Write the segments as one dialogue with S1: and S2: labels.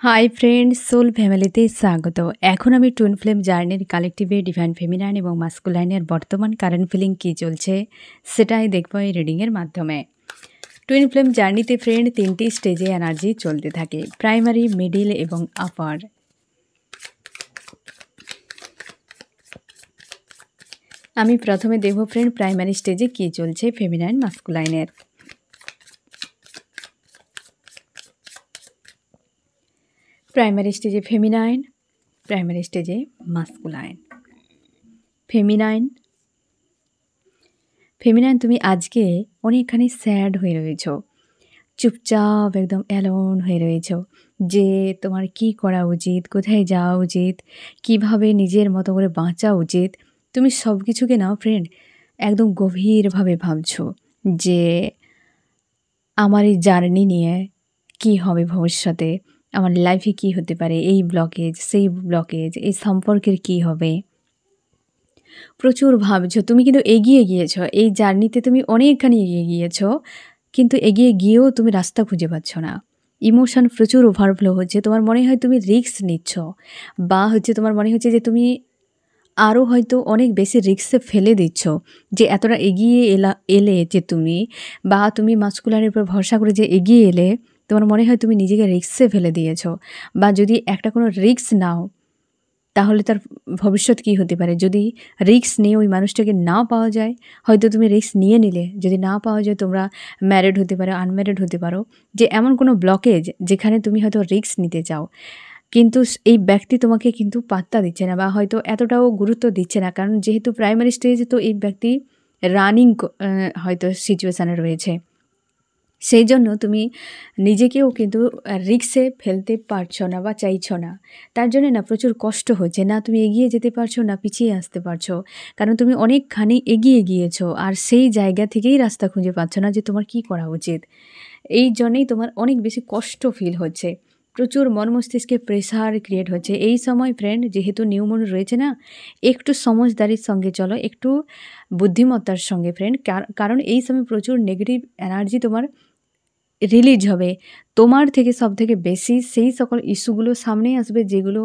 S1: Hi friends, soul ফ্যামিলিতে স্বাগত। এখন আমি টুইন ফ্লেম জার্নির কালেকটিভে ডিভাইন ফেমিনাইন এবং মাস্কুলাইনের বর্তমান কারেন্ট ফিলিং কী চলছে সেটাই দেখব এই রিডিংয়ের মাধ্যমে। টুইন ফ্লেম জার্নিতে ফ্রেন্ড 3টি স্টেজে এনার্জি চলতে থাকে: প্রাইমারি, মিডিল এবং আপার। আমি প্রথমে দেখব ফ্রেন্ড প্রাইমারি স্টেজে কী চলছে ফেমিনাইন মাস্কুলাইনের। প্রাইমারি স্টেজে ফেমিনাইন, প্রাইমারি স্টেজে মাস্কুলাইন। ফেমিনাইন তুমি আজকে অনেকখানি স্যাড হয়ে রয়েছ, চুপচাপ একদম অ্যালোন হয়ে রয়েছ যে তোমার কি করা উচিত, কোথায় যাওয়া উচিত, কিভাবে নিজের মতো করে বাঁচা উচিত। তুমি সব কিছুকে নাও ফ্রেন্ড একদম গভীরভাবে ভাবছো যে আমার এই জার্নি নিয়ে কি হবে ভবিষ্যতে, আমার লাইফে কি হতে পারে, এই ব্লকেজ সেই ব্লকেজ, এই সম্পর্কের কি হবে। প্রচুর ভাবছো, তুমি কিন্তু এগিয়ে গিয়েছো এই জার্নিতে, তুমি অনেকখানি এগিয়ে গিয়েছো, কিন্তু এগিয়ে গিয়েও তুমি রাস্তা খুঁজে পাচ্ছ না। ইমোশন প্রচুর ওভারফ্লো হচ্ছে, তোমার মনে হয় তুমি রিস্ক নিচ্ছ, বা তোমার মনে হচ্ছে যে তুমি আরও হয়তো অনেক বেশি রিস্কে ফেলে দিচ্ছ, যে এতটা এগিয়ে এলে যে তুমি, বা তুমি মাস্কুলারের উপর ভরসা করে যে এগিয়ে এলে, তোমার মনে হয় তুমি নিজেকে রিস্কে ফেলে দিয়েছো। বা যদি একটা কোনো রিস্ক নাও তাহলে তার ভবিষ্যৎ কী হতে পারে। যদি রিস্ক নিয়ে ওই মানুষটাকে না পাওয়া যায়, হয়তো তুমি রিস্ক নিয়ে নিলে, যদি না পাওয়া যায় তোমরা ম্যারিড হতে পারো, আনম্যারিড হতে পারো, যে এমন কোনো ব্লকেজ যেখানে তুমি হয়তো রিস্ক নিতে চাও, কিন্তু এই ব্যক্তি তোমাকে কিন্তু পাত্তা দিচ্ছে না, বা হয়তো এতটাও গুরুত্ব দিচ্ছে না, কারণ যেহেতু প্রাইমারি স্টেজে তো এই ব্যক্তি রানিং হয়তো সিচুয়েশানে রয়েছে, সেই জন্য তুমি নিজেকেও কিন্তু রিস্কে ফেলতে পারছো না বা চাইছো না। তার জন্য না প্রচুর কষ্ট হচ্ছে, না তুমি এগিয়ে যেতে পারছো না পিছিয়ে আসতে পারছো, কারণ তুমি অনেকখানি এগিয়ে গিয়েছো আর সেই জায়গা থেকেই রাস্তা খুঁজে পাচ্ছ না যে তোমার কি করা উচিত। এই জন্যেই তোমার অনেক বেশি কষ্ট ফিল হচ্ছে, প্রচুর মন মস্তিষ্কে প্রেশার ক্রিয়েট হচ্ছে। এই সময় ফ্রেন্ড যেহেতু নিউ মুন রয়েছে না, একটু সমঝদারির সঙ্গে চলো, একটু বুদ্ধিমত্তার সঙ্গে ফ্রেন্ড, কারণ এই সময় প্রচুর নেগেটিভ এনার্জি তোমার রিলিজ হবে। তোমার থেকে সবথেকে বেশি সেই সকল ইস্যুগুলো সামনে আসবে যেগুলো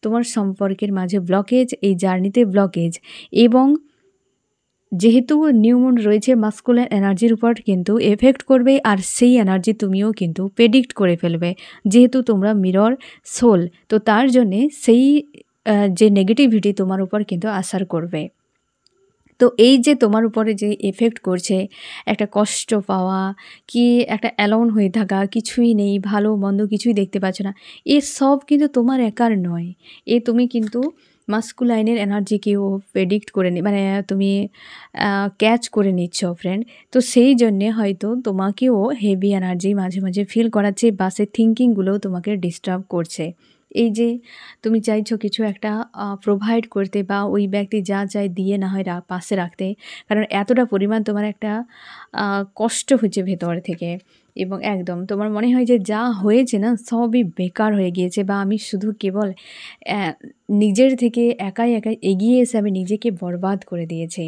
S1: তোমার সম্পর্কের মাঝে ব্লকেজ, এই জার্নিতে ব্লকেজ। এবং যেহেতু নিউ মুন রয়েছে, মাস্কুলার এনার্জির উপর কিন্তু এফেক্ট করবে, আর সেই এনার্জি তুমিও কিন্তু প্রেডিক্ট করে ফেলবে, যেহেতু তোমরা মিরর সোল, তো তার জন্যে সেই যে নেগেটিভিটি তোমার উপর কিন্তু আসার করবে। তো এই যে তোমার উপরে যে এফেক্ট করছে, একটা কষ্ট পাওয়া, কি একটা অ্যালোন হয়ে থাকা, কিছুই নেই, ভালো মন্দ কিছুই দেখতে পাচ্ছ না, এ সব কিন্তু তোমার একার নয়। তুমি কিন্তু মাস্কুলাইনের এনার্জিকেও প্রেডিক্ট করে মানে তুমি ক্যাচ করে নিচ্ছ ফ্রেন্ড। তো সেই জন্যে হয়তো তোমাকেও হেভি এনার্জি মাঝে মাঝে ফিল করাচ্ছে, বা সে থিঙ্কিংগুলোও তোমাকে ডিস্টার্ব করছে। এই যে তুমি চাইছো কিছু একটা প্রোভাইড করতে, বা ওই ব্যক্তি যা চায় দিয়ে না হয় পাশে রাখতে, কারণ এতটা পরিমাণ তোমার একটা কষ্ট হচ্ছে ভেতর থেকে, এবং একদম তোমার মনে হয় যে যা হয়েছে না সবই বেকার হয়ে গিয়েছে, বা আমি শুধু কেবল নিজের থেকে একাই এগিয়ে এসে আমি নিজেকে বরবাদ করে দিয়েছি।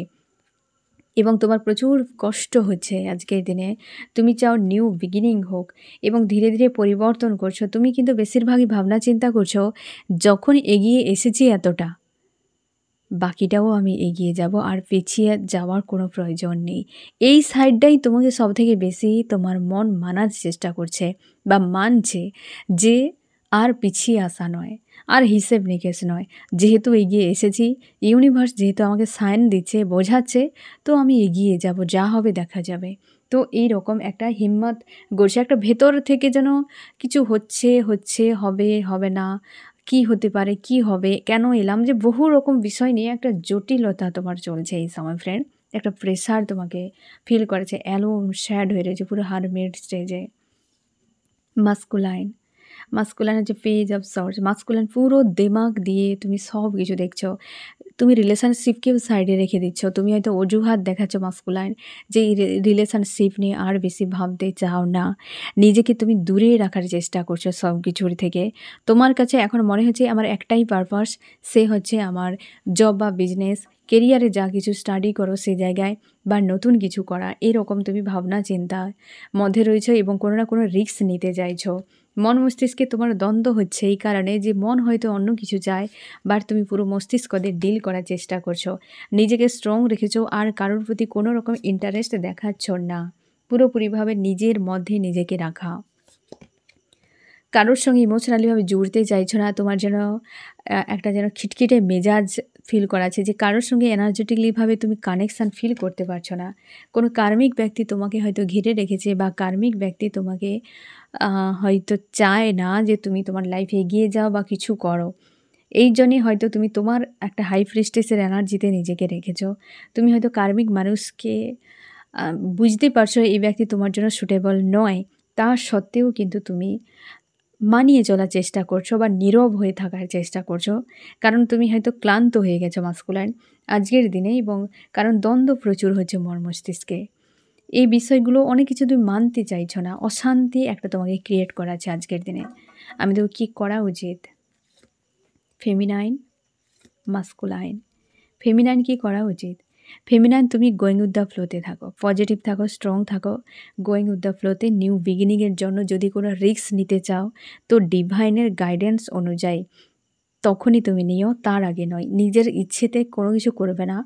S1: এবং তোমার প্রচুর কষ্ট হচ্ছে আজকের দিনে, তুমি চাও নিউ বিগিনিং হোক, এবং ধীরে ধীরে পরিবর্তন করছো। তুমি কিন্তু বেশিরভাগই ভাবনা চিন্তা করছো, যখন এগিয়ে এসেছি এতটা, বাকিটাও আমি এগিয়ে যাব, আর পিছিয়ে যাওয়ার কোনো প্রয়োজন নেই। এই সাইডটাই তোমাকে সবথেকে বেশি তোমার মন মানার চেষ্টা করছে, বা মানছে যে আর পিছিয়ে আসা নয়, আর হিসেব নিকেশ নয়, যেহেতু এগিয়ে এসেছি, ইউনিভার্স যেহেতু আমাকে সাইন দিচ্ছে, বোঝাচ্ছে, তো আমি এগিয়ে যাব, যা হবে দেখা যাবে। তো এই রকম একটা হিম্মত গড়ছে, একটা ভেতর থেকে যেন কিছু হচ্ছে হবে হবে না, কি হতে পারে, কি হবে, কেন এলাম, যে বহু রকম বিষয় নিয়ে একটা জটিলতা তোমার চলছে এই সময় ফ্রেন্ড। একটা প্রেশার তোমাকে ফিল করেছে, অ্যালোন স্যাড হয়ে রয়েছে পুরো হারমিট স্টেজে। মাস্কুলাইনের যে পেজ অফ সর্টস, মাস্কুলাইন পুরো দিমাগ দিয়ে তুমি সব কিছু দেখছো, তুমি রিলেশনশিপকেও সাইডে রেখে দিচ্ছ, তুমি হয়তো অজুহাত দেখাচ্ছ মাস্কুলাইন, যে এই রিলেশনশিপ নিয়ে আর বেশি ভাবতে চাও না, নিজেকে তুমি দূরে রাখার চেষ্টা করছো সব কিছুর থেকে। তোমার কাছে এখন মনে হচ্ছে আমার একটাই পারপাস, সে হচ্ছে আমার জব বা বিজনেস, কেরিয়ারে যা কিছু স্টাডি করো সে জায়গায়, বা নতুন কিছু করা, এরকম তুমি ভাবনা চিন্তার মধ্যে রয়েছো, এবং কোনো না কোনো রিস্ক নিতে চাইছো। মন মস্তিষ্কে তোমার দ্বন্দ্ব হচ্ছে এই কারণে যে মন হয়তো অন্য কিছু চায়, বাট তুমি পুরো মস্তিষ্ক দিয়ে ডিল করার চেষ্টা করছো। নিজেকে স্ট্রং রেখেছো আর কারোর প্রতি কোনো রকম ইন্টারেস্ট দেখাচ্ছ না। পুরোপুরিভাবে নিজের মধ্যে নিজেকে রাখা। কারোর সঙ্গে ইমোশনালিভাবে জুড়তে চাইছো না। তোমার যেন একটা যেন খিটখিটে মেজাজ ফিল করাচ্ছে যে কারোর সঙ্গে এনার্জেটিকলিভাবে তুমি কানেকশান ফিল করতে পারছো না। কোনো কার্মিক ব্যক্তি তোমাকে হয়তো ঘিরে রেখেছে বা কার্মিক ব্যক্তি তোমাকে হয়তো চায় না যে তুমি তোমার লাইফে এগিয়ে যাও বা কিছু করো। এই জন্যই হয়তো তুমি তোমার একটা হাই প্রিস্টেসের এনার্জিতে নিজেকে রেখেছো। তুমি হয়তো কার্মিক মানুষকে বুঝতে পারছো এই ব্যক্তি তোমার জন্য সুটেবল নয়। তা সত্ত্বেও কিন্তু তুমি মানিয়ে চলার চেষ্টা করছো বা নীরব হয়ে থাকার চেষ্টা করছো। কারণ তুমি হয়তো ক্লান্ত হয়ে গেছো মাস্কুলাইন আজকের দিনে, এবং কারণ দ্বন্দ্ব প্রচুর হচ্ছে মন মস্তিষ্কে। এই বিষয়গুলো অনেক কিছু তুমি মানতে চাইছো না। অশান্তি একটা তোমাকে ক্রিয়েট করাচ্ছে আজকের দিনে। আমি তো কী করা উচিত? Feminine, masculine. ফেমিনাইন কী করা উচিত? ফেমিনাইন, তুমি গোয়িং উইথ দ্য ফ্লোতে থাকো, পজিটিভ থাকো, স্ট্রং থাকো। গোয়িং উইথ দ্য ফ্লোতে নিউ বিগিনিংয়ের জন্য যদি কোনো রিস্ক নিতে চাও তো ডিভাইনের গাইডেন্স অনুযায়ী তখনই তুমি নিও, তার আগে নয়। নিজের ইচ্ছেতে কোনো কিছু করবে না।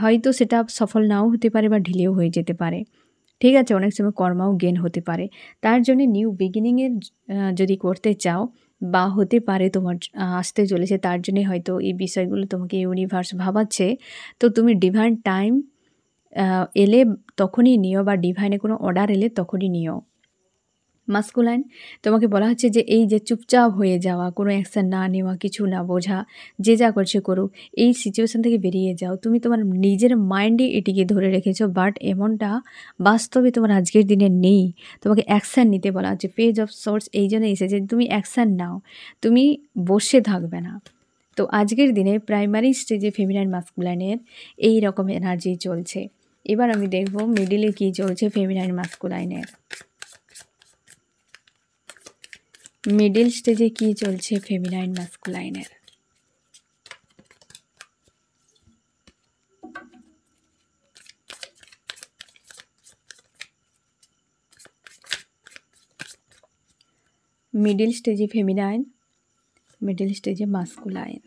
S1: হয়তো সেটা সফল নাও হতে পারে বা ঢিলেও হয়ে যেতে পারে। ঠিক আছে? অনেক সময় কর্মাও গেন হতে পারে। তার জন্যে নিউ বিগিনিংয়ের যদি করতে চাও বা হতে পারে তোমার আসতে চলেছে, তার জন্যে হয়তো এই বিষয়গুলো তোমাকে ইউনিভার্স ভাবাচ্ছে। তো তুমি ডিভাইন টাইম এলে তখনই নিও বা ডিভাইনে কোনো অর্ডার এলে তখনই নিও। মাস্কুলাইন, তোমাকে বলা হচ্ছে যে এই যে চুপচাপ হয়ে যাওয়া, কোনো অ্যাকশান না নেওয়া, কিছু না বোঝা, যে যা করছে করুক, এই সিচুয়েশান থেকে বেরিয়ে যাও। তুমি তোমার নিজের মাইন্ডে এটিকে ধরে রেখেছো, বাট এমনটা বাস্তবে তোমার আজকের দিনে নেই। তোমাকে অ্যাকশান নিতে বলা হচ্ছে। পেজ অফ সোর্স এই জন্য এসেছে তুমি অ্যাকশান নাও, তুমি বসে থাকবে না। তো আজকের দিনে প্রাইমারি স্টেজে ফেমিনাইন মাস্কুলাইনের এই রকম এনার্জি চলছে। এবার আমি দেখব মিডিলে কী চলছে ফেমিনাইন মাস্কুলাইনের। মিডল স্টেজে কী চলছে ফেমিনাইন মাস্কুলাইনের। মিডল স্টেজে ফেমিনাইন, মিডল স্টেজে মাস্কুলাইন।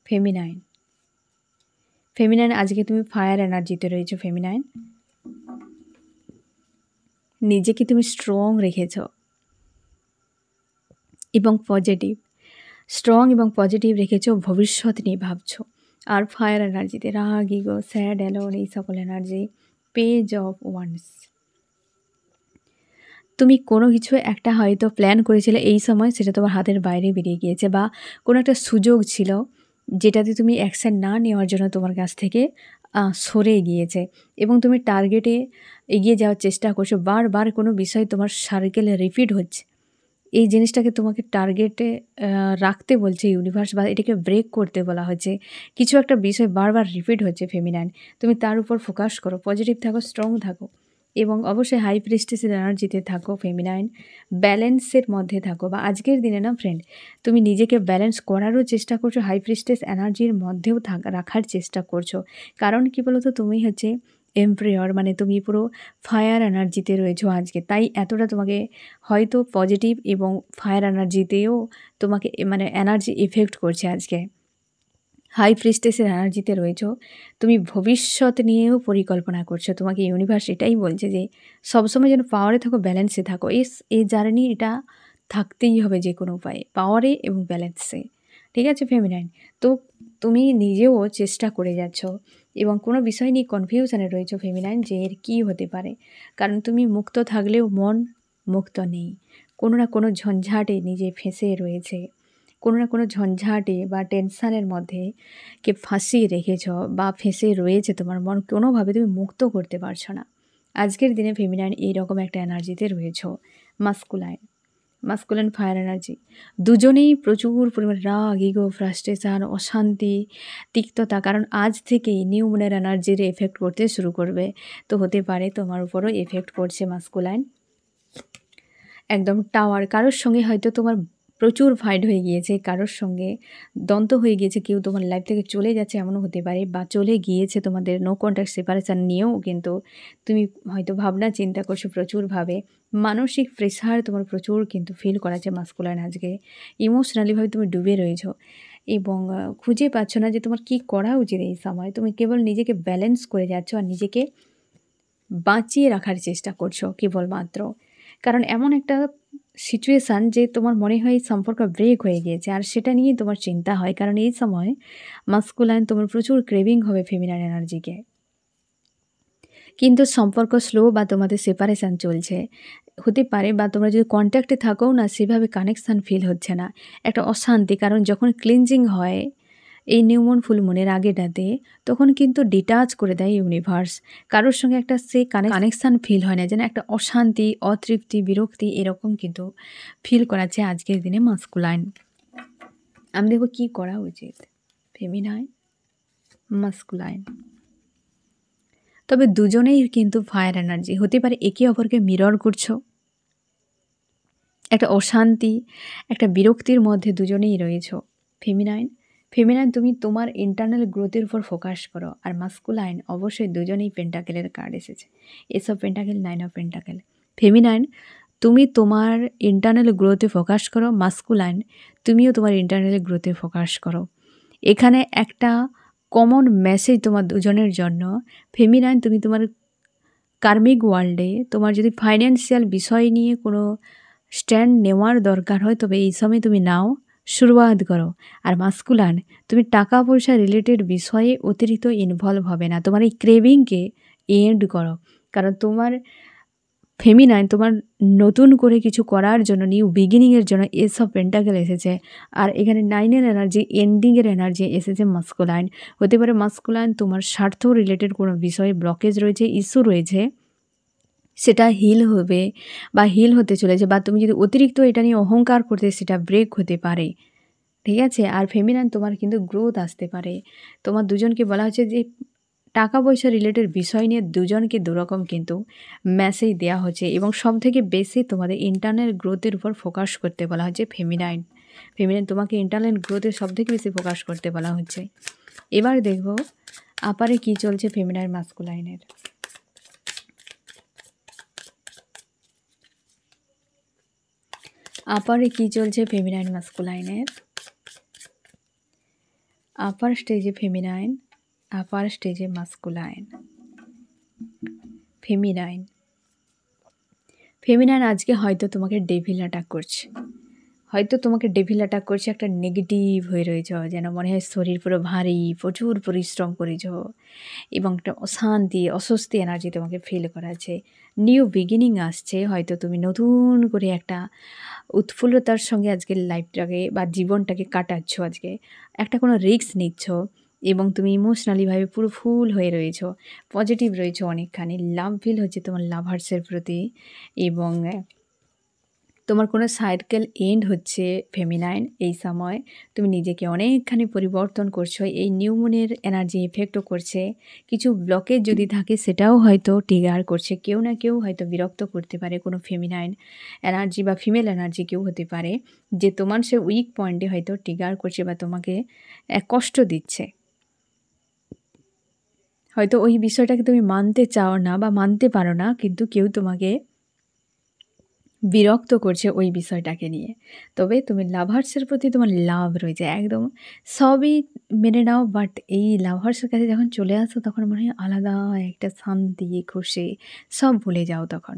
S1: ফেমিনাইন, ফেমিনাইন আজকে তুমি ফায়ার এনার্জিতে রয়েছো। ফেমিনাইন, নিজেকে তুমি স্ট্রং রেখেছো এবং পজিটিভ, স্ট্রং এবং পজিটিভ রেখেছো, ভবিষ্যৎ নিয়ে ভাবছো। আর ফায়ার এনার্জিতে রাগ, ইগো, স্যাড, অ্যালোন, এই সকল এনার্জি। পেজ অফ ওয়ান্স, তুমি কোনো কিছু একটা হয়তো প্ল্যান করেছিলে এই সময়, সেটা তোমার হাতের বাইরে বেরিয়ে গিয়েছে, বা কোনো একটা সুযোগ ছিল যেটাতে তুমি অ্যাকশান না নেওয়ার জন্য তোমার কাছ থেকে সরে গিয়েছে, এবং তুমি টার্গেটে এগিয়ে যাওয়ার চেষ্টা করছো। বারবার কোনো বিষয় তোমার সার্কেলে রিপিট হচ্ছে। এই জিনিসটাকে তোমাকে টার্গেটে রাখতে বলছে ইউনিভার্স, বা এটাকে ব্রেক করতে বলা হচ্ছে। কিছু একটা বিষয় বারবার রিপিট হচ্ছে ফেমিনাইন, তুমি তার উপর ফোকাস করো, পজিটিভ থাকো, স্ট্রং থাকো, এবং অবশ্যই হাই প্রিস্টেসের এনার্জিতে থাকো। ফেমিনাইন, ব্যালেন্সের মধ্যে থাকো। বা আজকের দিনে না ফ্রেন্ড, তুমি নিজেকে ব্যালেন্স করারও চেষ্টা করছো, হাই প্রিস্টেস এনার্জির মধ্যেও রাখার চেষ্টা করছো। কারণ কি বলো তো, তুমি হচ্ছে এম্প্রেয়র, মানে তুমি পুরো ফায়ার এনার্জিতে রয়েছো আজকে, তাই এতটা তোমাকে হয়তো পজিটিভ এবং ফায়ার এনার্জিতেও তোমাকে মানে এনার্জি এফেক্ট করছে আজকে। হাই প্রিস্টেসের এনার্জিতে রয়েছো, তুমি ভবিষ্যৎ নিয়েও পরিকল্পনা করছো। তোমাকে ইউনিভার্স এটাই বলছে যে সবসময় যেন পাওয়ারে থাকো, ব্যালেন্সে থাকো। এই জার্নি এটা থাকতেই হবে যে কোনো উপায়ে, পাওয়ারে এবং ব্যালেন্সে। ঠিক আছে ফেমিনাইন? তো তুমি নিজেও চেষ্টা করে যাচ্ছ এবং কোনো বিষয় নিয়ে কনফিউশনে রয়েছো ফেমিনাইন, যে এর কী হতে পারে। কারণ তুমি মুক্ত থাকলেও মন মুক্ত নেই, কোনো না কোনো ঝঞ্ঝাটে নিজে ফেঁসে রয়েছে, কোনো না কোনো ঝঞ্ঝাটে বা টেনশানের মধ্যে কে ফাঁসিয়ে রেখেছ বা ফেঁসে রয়েছে তোমার মন, কোনোভাবে তুমি মুক্ত করতে পারছো না। আজকের দিনে ফেমিনাইন এইরকম একটা এনার্জিতে রয়েছ। মাস্কুলাইন, মাস্কুলাইন ফায়ার এনার্জি, দুজনেই প্রচুর পরিমাণে রাগ, ইগো, ফ্রাস্ট্রেশন, অশান্তি, তিক্ততা। কারণ আজ থেকেই নিউ মুনের এনার্জির এফেক্ট করতে শুরু করবে। তো হতে পারে তোমার উপরও এফেক্ট করছে মাস্কুলাইন। একদম টাওয়ার, কারোর সঙ্গে হয়তো তোমার প্রচুর ফাইট হয়ে গিয়েছে কারোর সঙ্গে, দ্বন্দ্ব হয়ে গিয়েছে, কেউ তোমার লাইফ থেকে চলে যাচ্ছে এমনও হতে পারে, বা চলে গিয়েছে, তোমাদের নো কন্ট্যাক্ট সেপারেশন নিয়েও কিন্তু তুমি হয়তো ভাবনা চিন্তা করছো প্রচুরভাবে। মানসিক প্রেশার তোমার প্রচুর কিন্তু ফিল করাচ্ছে মাস্কুলাইন আজকে। ইমোশনালিভাবে তুমি ডুবে রয়েছো এবং খুঁজে পাচ্ছ না যে তোমার কী করা উচিত এই সময়। তুমি কেবল নিজেকে ব্যালেন্স করে যাচ্ছ আর নিজেকে বাঁচিয়ে রাখার চেষ্টা করছো কেবলমাত্র। কারণ এমন একটা সিচুয়েশান যে তোমার মনে হয় সম্পর্ক ব্রেক হয়ে গিয়েছে, আর সেটা নিয়েই তোমার চিন্তা হয়। কারণ এই সময় মাস্কুলাইন তোমার প্রচুর ক্রেভিং হবে ফেমিনাইন এনার্জিকে। কিন্তু সম্পর্ক স্লো বা তোমাদের সেপারেশান চলছে হতে পারে, বা তোমরা যদি কন্ট্যাক্টে থাকোও না, সেভাবে কানেকশান ফিল হচ্ছে না, একটা অশান্তি। কারণ যখন ক্লিনজিং হয় এই নিউমন ফুল মুনের আগেটাতে, তখন কিন্তু ডিটাচ করে দেয় ইউনিভার্স। কারোর সঙ্গে একটা সেই কানেকশান ফিল হয় না, যেন একটা অশান্তি, অতৃপ্তি, বিরক্তি এরকম কিন্তু ফিল করাচ্ছে আজকের দিনে মাস্কুলাইন। আমি দেখব কী করা উচিত ফেমিনাইন, মাস্কুলাইন। তবে দুজনেই কিন্তু ফায়ার এনার্জি, হতে পারে একে অপরকে মিরর করছো, একটা অশান্তি, একটা বিরক্তির মধ্যে দুজনেই রয়েছো। ফেমিনাইন তুমি তোমার ইন্টারনাল গ্রোথের উপর ফোকাস করো, আর মাস্কুলাইন অবশ্যই দুজনেই পেন্টাকেলের কার্ড এসেছে, এসব পেন্টাকেল, 9 অফ পেন্টাকেল। ফেমিনাইন তুমি তোমার ইন্টারনাল গ্রোথে ফোকাস করো, মাস্কুলাইন তুমিও তোমার ইন্টারনাল গ্রোথে ফোকাস করো। এখানে একটা কমন মেসেজ তোমার দুজনের জন্য। ফেমিনাইন তুমি তোমার কার্মিক ওয়ার্ল্ডে তোমার যদি ফাইন্যান্সিয়াল বিষয় নিয়ে কোনো স্ট্যান্ড নেওয়ার দরকার হয়, তবে এই সময় তুমি নাও, শুরুয়াত করো। আর মাস্কুলান তুমি টাকা পয়সা রিলেটেড বিষয়ে অতিরিক্ত ইনভলভ হবে না, তোমার এই ক্রেভিংকে এন্ড করো। কারণ তোমার ফেমিনাইন তোমার নতুন করে কিছু করার জন্য, নিউ বিগিনিংয়ের জন্য এসব পেন্টাকেল এসেছে। আর এখানে 9-এর এনার্জি, এন্ডিংয়ের এনার্জি এসেছে মাস্কুলাইন। হতে পারে মাস্কুলাইন তোমার স্বার্থ রিলেটেড কোনো বিষয়ে ব্লকেজ রয়েছে, ইস্যু রয়েছে, সেটা হিল হবে বা হিল হতে চলেছে, বা তুমি যদি অতিরিক্ত এটা নিয়ে অহংকার করতে, সেটা ব্রেক হতে পারে, ঠিক আছে। আর ফেমিনাইন তোমার কিন্তু গ্রোথ আসতে পারে। তোমার দুজনকে বলা হচ্ছে যে টাকা পয়সা রিলেটেড বিষয় নিয়ে দুজনকে দুরকম কিন্তু মেসেজ দেওয়া হচ্ছে, এবং সবথেকে বেশি তোমাদের ইন্টারনাল গ্রোথের উপর ফোকাস করতে বলা হচ্ছে ফেমিনাইন। তোমাকে ইন্টারনাল গ্রোথে সবথেকে বেশি ফোকাস করতে বলা হচ্ছে। এবার দেখব আপারে কি চলছে ফেমিনাইন মাস্কুলাইনের। আপারে কি চলছে ফেমিনাইন মাস্কুলাইনের। আপার স্টেজে ফেমিনাইন, আপার স্টেজে মাস্কুলাইন। ফেমিনাইন আজকে হয়তো তোমাকে ডেভিল অ্যাটাক করছে, একটা নেগেটিভ হয়ে রয়েছ, যেন মনে হয় শরীর পুরো ভারী, প্রচুর পরিশ্রম করেছ এবং একটা অশান্তি, অস্বস্তি এনার্জি তোমাকে ফিল করাচ্ছে। নিউ বিগিনিং আসছে, হয়তো তুমি নতুন করে একটা উৎফুল্লতার সঙ্গে আজকের লাইফটাকে বা জীবনটাকে কাটাচ্ছ, আজকে একটা কোনো রিস্ক নিচ্ছ, এবং তুমি ইমোশনালিভাবে পুরো ফুল হয়ে রয়েছ, পজিটিভ রয়েছ অনেকখানি, লাভ ফিল হচ্ছে তোমার লাভার্সের প্রতি, এবং তোমার কোনো সাইকেল এন্ড হচ্ছে ফেমিনাইন। এই সময় তুমি নিজেকে অনেকখানি পরিবর্তন করছো, এই নিউমুনের এনার্জি এফেক্টও করছে। কিছু ব্লকেজ যদি থাকে সেটাও হয়তো ট্রিগার করছে, কেউ না কেউ হয়তো বিরক্ত করতে পারে, কোনো ফেমিনাইন এনার্জি বা ফিমেল এনার্জি কেউ হতে পারে, যে তোমার সে উইক পয়েন্টে হয়তো ট্রিগার করছে বা তোমাকে কষ্ট দিচ্ছে। হয়তো ওই বিষয়টাকে তুমি মানতে চাও না বা মানতে পারো না, কিন্তু কেউ তোমাকে বিরক্ত করছে ওই বিষয়টাকে নিয়ে। তবে তুমি লাভার্সের প্রতি তোমার লাভ রয়েছে, একদম সবই মেনে নাও, বাট এই লাভার্সের কাছে যখন চলে আসো তখন মনে হয় আলাদা একটা শান্তি, খুশি, সব ভুলে যাও তখন,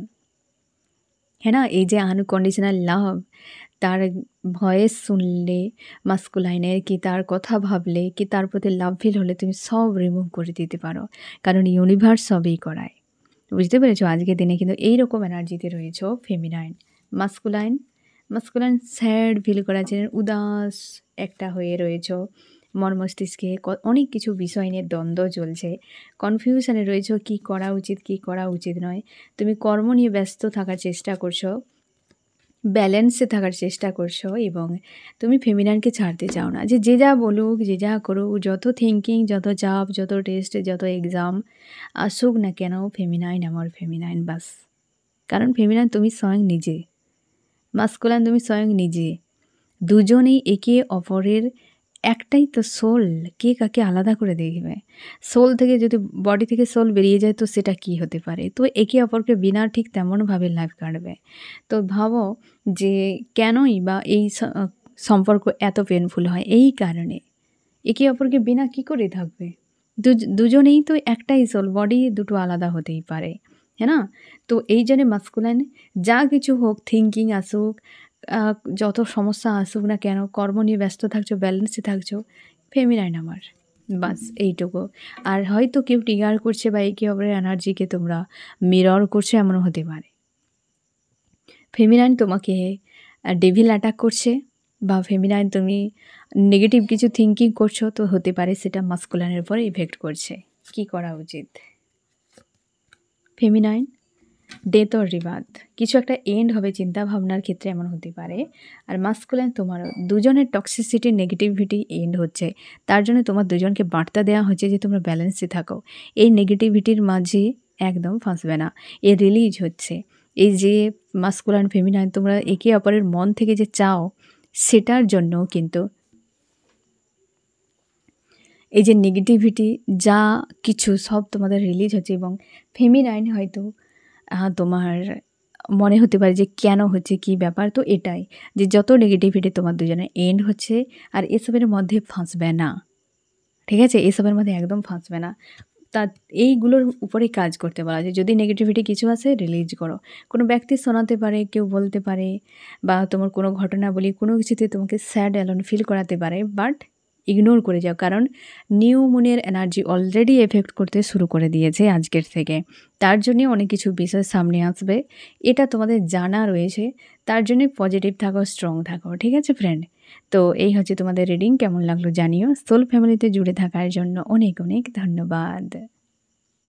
S1: হ্যাঁ না? এই যে আনকন্ডিশনাল লাভ, তার ভয়েস শুনলে মাস্কুলাইনের, কি তার কথা ভাবলে, কি তার প্রতি লাভ ফিল হলে তুমি সব রিমুভ করে দিতে পারো, কারণ ইউনিভার্স সবই করায়। বুঝতে পেরেছো? আজকের দিনে কিন্তু এইরকম এনার্জিতে রয়েছো ফেমিনাইন। মাস্কুলাইন স্যাড ফিল করাচ্ছে, উদাস একটা হয়ে রয়েছো, মন মস্তিষ্কে অনেক কিছু বিষয় নিয়ে দ্বন্দ্ব চলছে, কনফিউশনে রয়েছো, কি করা উচিত, কি করা উচিত নয়। তুমি কর্ম নিয়ে ব্যস্ত থাকার চেষ্টা করছো, ব্যালেন্সে থাকার চেষ্টা করছো, এবং তুমি ফেমিনাইনকে ছাড়তে চাও না। যে যা বলুক, যে যা করুক, যত থিঙ্কিং, যত চাপ, যত টেস্ট, যত এক্সাম আসুক না কেন, ফেমিনাইন আমার ফেমিনাইন বাস। কারণ ফেমিনাইন তুমি স্বয়ং নিজে, মাস্কুলাইন তুমি স্বয়ং নিজে। দুজনেই একে অপরের একটাই তো সোল, কে কাকে আলাদা করে দেখবে? সোল থেকে যদি বডি থেকে সোল বেরিয়ে যায় তো সেটা কি হতে পারে? তো একে অপরকে বিনা ঠিক তেমনভাবে লাইফ কাটবে। তো ভাবো যে কেনই বা এই সম্পর্ক এত পেইনফুল হয়? এই কারণে। একে অপরকে বিনা কি করে থাকবে? দুজনেই তো একটাই সোল, বডি দুটো আলাদা হতেই পারে, হ্যাঁ না? তো এই জন্যে মাস্কুলাইন যা কিছু হোক, থিংকিং আসুক, আ যত সমস্যা আসুক না কেন, কর্ম নিয়ে ব্যস্ত থাকছো, ব্যালেন্সে থাকছো, ফেমিনাইন আমার। বাস এইটুকু। আর হয়তো কেউ ট্রিগার করছে বা একে অপরের এনার্জিকে তোমরা মিরর করছো, এমনও হতে পারে। ফেমিনাইন তোমাকে ডেভিল অ্যাটাক করছে বা ফেমিনাইন তুমি নেগেটিভ কিছু থিংকিং করছো, তো হতে পারে সেটা মাস্কুলাইনের উপরে ইফেক্ট করছে। কি করা উচিত? ফেমিনাইন ডেথ অর রিবার্থ, কিছু একটা এন্ড হবে চিন্তাভাবনার ক্ষেত্রে, এমন হতে পারে। আর মাস্কুলাইন তোমারও দুজনের টক্সিসিটি, নেগেটিভিটি এন্ড হচ্ছে। তার জন্য তোমার দুজনকে বার্তা দেওয়া হচ্ছে যে তোমরা ব্যালেন্সে থাকো। এই নেগেটিভিটির মাঝে একদম ফাঁসবে না। এ রিলিজ হচ্ছে। এই যে মাস্কুলাইন, ফেমিনাইন তোমরা একে অপরের মন থেকে যে চাও, সেটার জন্য কিন্তু এই যে নেগেটিভিটি যা কিছু সব তোমাদের রিলিজ হচ্ছে। এবং ফেমিনাইন হয়তো তোমার মনে হতে পারে যে কেন হচ্ছে, কী ব্যাপার? তো এটাই যে যত নেগেটিভিটি তোমার দুজনের এন্ড হচ্ছে, আর এসবের মধ্যে ফাঁসবে না, ঠিক আছে? এসবের মধ্যে একদম ফাঁসবে না। তা এইগুলোর উপরে কাজ করতে বলা যায়। যদি নেগেটিভিটি কিছু আছে রিলিজ করো। কোনো ব্যক্তি শোনাতে পারে, কেউ বলতে পারে, বা তোমার কোনো ঘটনাবলী কোনো কিছুতে তোমাকে স্যাড অ্যালোন ফিল করাতে পারে, বাট ইগনোর করে যাও। কারণ নিউ মুনের এনার্জি অলরেডি এফেক্ট করতে শুরু করে দিয়েছে আজকের থেকে। তার জন্যে অনেক কিছু বিষয় সামনে আসবে। এটা তোমাদের জানা রয়েছে। তার জন্যে পজিটিভ থাকো, স্ট্রং থাকো। ঠিক আছে ফ্রেন্ড? তো এই হচ্ছে তোমাদের রিডিং। কেমন লাগলো জানিও। সোল ফ্যামিলিতে জুড়ে থাকার জন্য অনেক অনেক ধন্যবাদ।